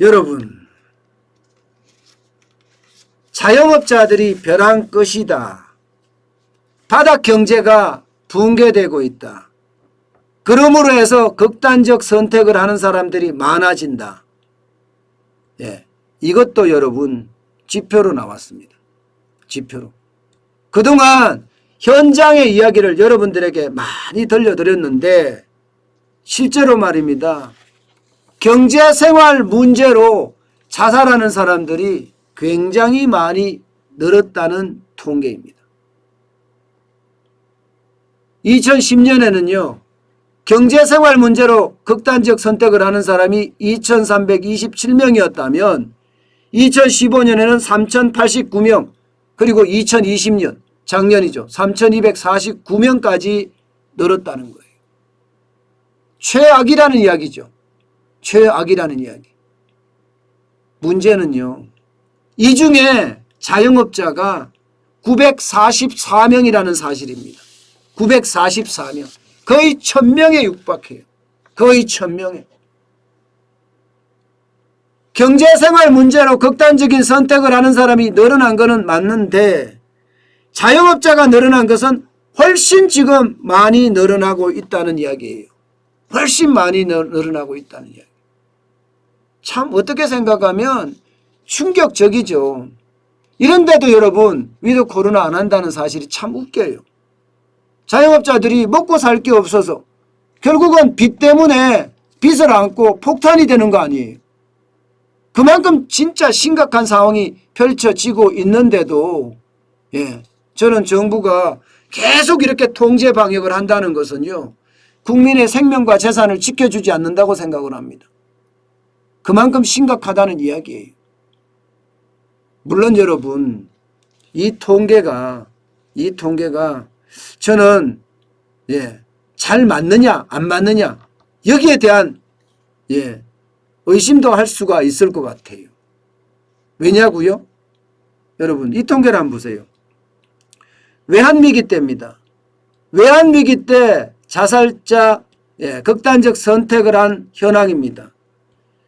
여러분, 자영업자들이 벼랑 끝이다. 바닥 경제가 붕괴되고 있다. 그러므로 해서 극단적 선택을 하는 사람들이 많아진다. 예, 이것도 여러분 지표로 나왔습니다. 지표로. 그동안 현장의 이야기를 여러분들에게 많이 들려드렸는데 실제로 말입니다. 경제생활 문제로 자살하는 사람들이 굉장히 많이 늘었다는 통계입니다. 2010년에는요. 경제생활 문제로 극단적 선택을 하는 사람이 2327명이었다면 2015년에는 3089명, 그리고 2020년 작년이죠. 3249명까지 늘었다는 거예요. 최악이라는 이야기죠. 최악이라는 이야기. 문제는요. 이 중에 자영업자가 944명이라는 사실입니다. 944명. 거의 1000명에 육박해요. 거의 1000명에. 경제생활 문제로 극단적인 선택을 하는 사람이 늘어난 것은 맞는데 자영업자가 늘어난 것은 훨씬 지금 많이 늘어나고 있다는 이야기예요. 훨씬 많이 늘어나고 있다는 이야기. 참 어떻게 생각하면 충격적이죠. 이런데도 여러분 위드 코로나 안 한다는 사실이 참 웃겨요. 자영업자들이 먹고 살 게 없어서 결국은 빚 때문에 빚을 안고 폭탄이 되는 거 아니에요. 그만큼 진짜 심각한 상황이 펼쳐지고 있는데도 저는 정부가 계속 이렇게 통제 방역을 한다는 것은요. 국민의 생명과 재산을 지켜주지 않는다고 생각을 합니다. 그만큼 심각하다는 이야기예요. 물론 여러분 이 통계가 저는 잘 맞느냐 안 맞느냐 여기에 대한 의심도 할 수가 있을 것 같아요. 왜냐고요? 여러분 이 통계를 한번 보세요. 외환위기 때입니다. 외환위기 때 자살자 극단적 선택을 한 현황입니다.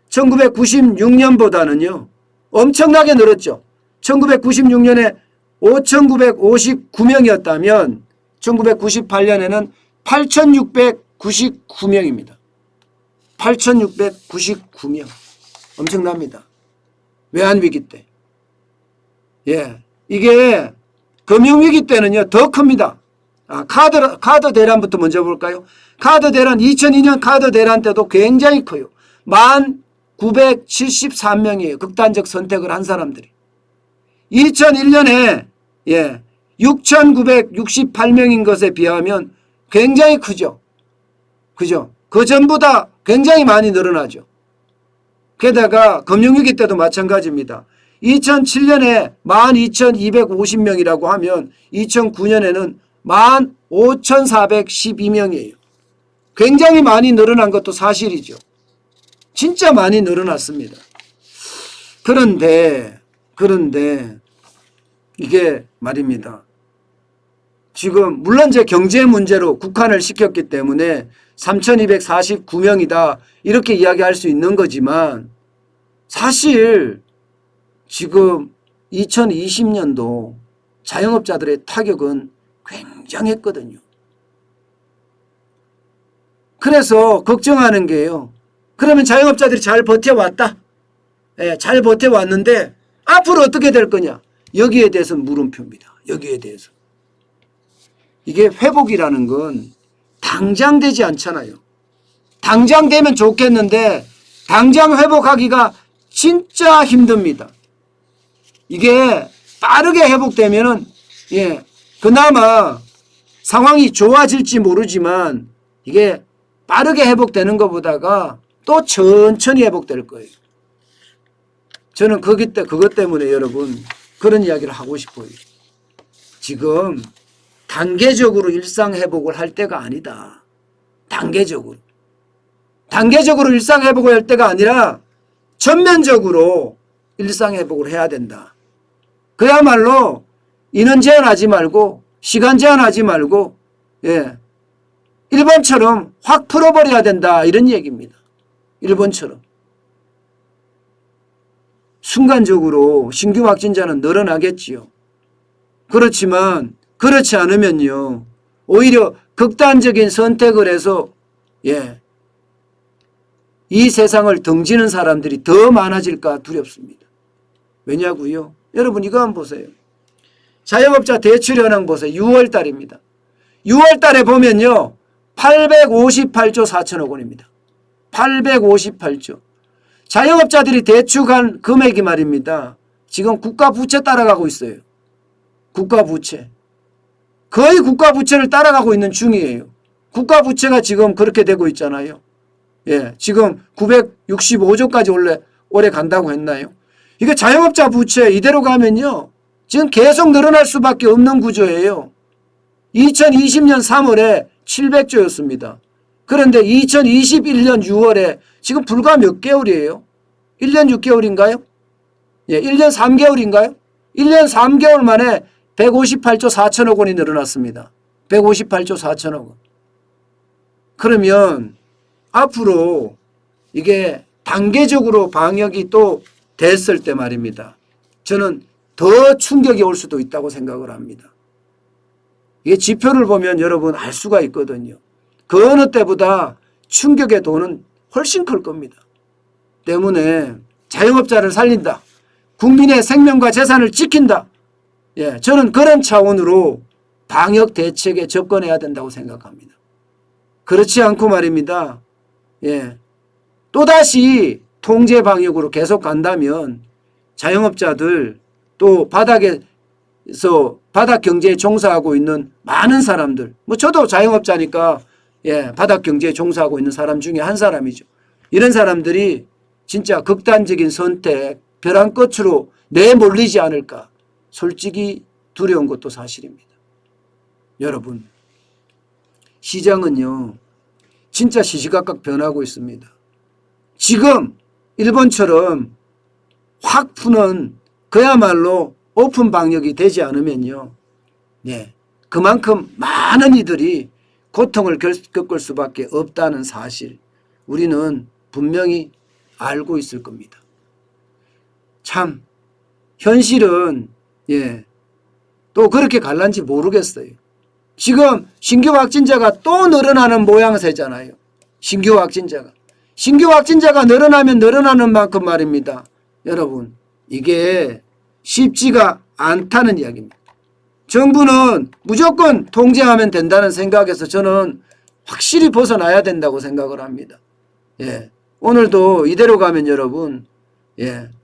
1996년보다는요. 엄청나게 늘었죠. 1996년에 5,959명이었다면 1998년에는 8,699명입니다. 8,699명. 엄청납니다. 외환위기 때. 이게 금융위기 때는요, 더 큽니다. 카드 대란부터 먼저 볼까요? 카드 대란, 2002년 카드 대란 때도 굉장히 커요. 1973명이에요. 극단적 선택을 한 사람들이. 2001년에 6,968명인 것에 비하면 굉장히 크죠. 그죠? 그 전보다 굉장히 많이 늘어나죠. 게다가 금융위기 때도 마찬가지입니다. 2007년에 12,250명이라고 하면 2009년에는 15,412명이에요. 굉장히 많이 늘어난 것도 사실이죠. 진짜 많이 늘어났습니다. 그런데 이게 말입니다. 지금 물론 제 경제 문제로 국한을 시켰기 때문에 3,249명이다 이렇게 이야기할 수 있는 거지만 사실 지금 2020년도 자영업자들의 타격은 굉장했거든요. 그래서 걱정하는 게요. 그러면 자영업자들이 잘 버텨왔다. 잘 버텨왔는데 앞으로 어떻게 될 거냐. 여기에 대해서는 물음표입니다. 여기에 대해서. 이게 회복이라는 건 당장 되지 않잖아요. 당장 되면 좋겠는데 당장 회복하기가 진짜 힘듭니다. 이게 빠르게 회복되면은 그나마 상황이 좋아질지 모르지만 이게 빠르게 회복되는 것보다가 또 천천히 회복될 거예요. 저는 그것 때문에 여러분 그런 이야기를 하고 싶어요. 지금 단계적으로 일상회복을 할 때가 아니다. 단계적으로 일상회복을 할 때가 아니라 전면적으로 일상회복을 해야 된다. 그야말로 인원 제한하지 말고 시간 제한하지 말고 일본처럼 확 풀어버려야 된다. 이런 얘기입니다. 일본처럼. 순간적으로 신규 확진자는 늘어나겠지요. 그렇지만 그렇지 않으면요. 오히려 극단적인 선택을 해서 이 세상을 등지는 사람들이 더 많아질까 두렵습니다. 왜냐고요? 여러분 이거 한번 보세요. 자영업자 대출 현황 보세요. 6월 달입니다. 6월 달에 보면요. 858조 4천억 원입니다. 858조. 자영업자들이 대출한 금액이 말입니다. 지금 국가 부채 따라가고 있어요. 국가 부채. 거의 국가 부채를 따라가고 있는 중이에요. 국가 부채가 지금 그렇게 되고 있잖아요. 지금 965조까지 올해 간다고 했나요? 이게 자영업자 부채 이대로 가면요. 지금 계속 늘어날 수밖에 없는 구조예요. 2020년 3월에 700조였습니다. 그런데 2021년 6월에 지금 불과 몇 개월이에요? 1년 6개월인가요? 1년 3개월인가요? 1년 3개월 만에 158조 4천억 원이 늘어났습니다. 158조 4천억 원. 그러면 앞으로 이게 단계적으로 방역이 또 됐을 때 말입니다. 저는 더 충격이 올 수도 있다고 생각을 합니다. 이게 지표를 보면 여러분 알 수가 있거든요. 그 어느 때보다 충격의 도는 훨씬 클 겁니다. 때문에 자영업자를 살린다. 국민의 생명과 재산을 지킨다. 저는 그런 차원으로 방역 대책에 접근해야 된다고 생각합니다. 그렇지 않고 말입니다. 또다시 통제 방역으로 계속 간다면 자영업자들 또 바닥에서 바닥 경제에 종사하고 있는 많은 사람들, 저도 자영업자니까 바닥 경제에 종사하고 있는 사람 중에 한 사람이죠. 이런 사람들이 진짜 극단적인 선택, 벼랑 끝으로 내몰리지 않을까 솔직히 두려운 것도 사실입니다. 여러분, 시장은요 진짜 시시각각 변하고 있습니다. 지금 일본처럼 확 푸는 그야말로 오픈 방역이 되지 않으면요. 그만큼 많은 이들이 고통을 겪을 수밖에 없다는 사실 우리는 분명히 알고 있을 겁니다. 참 현실은 또 그렇게 갈란지 모르겠어요. 지금 신규 확진자가 또 늘어나는 모양새잖아요. 신규 확진자가 늘어나면 늘어나는 만큼 말입니다. 여러분 이게 쉽지가 않다는 이야기입니다. 정부는 무조건 통제하면 된다는 생각에서 저는 확실히 벗어나야 된다고 생각을 합니다. 오늘도 이대로 가면 여러분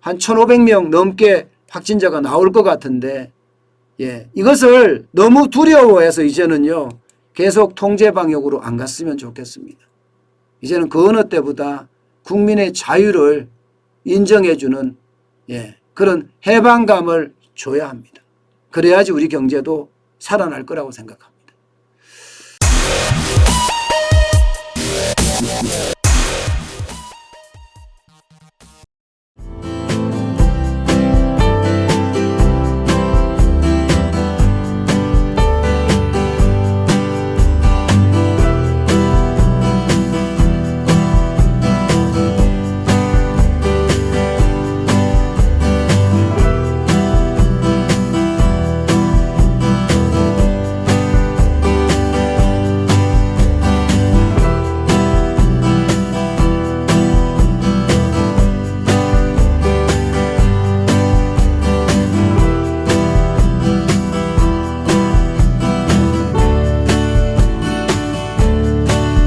한 1,500명 넘게 확진자가 나올 것 같은데 이것을 너무 두려워해서 이제는요 계속 통제 방역으로 안 갔으면 좋겠습니다. 이제는 그 어느 때보다 국민의 자유를 인정해주는 그런 해방감을 줘야 합니다. 그래야지 우리 경제도 살아날 거라고 생각합니다.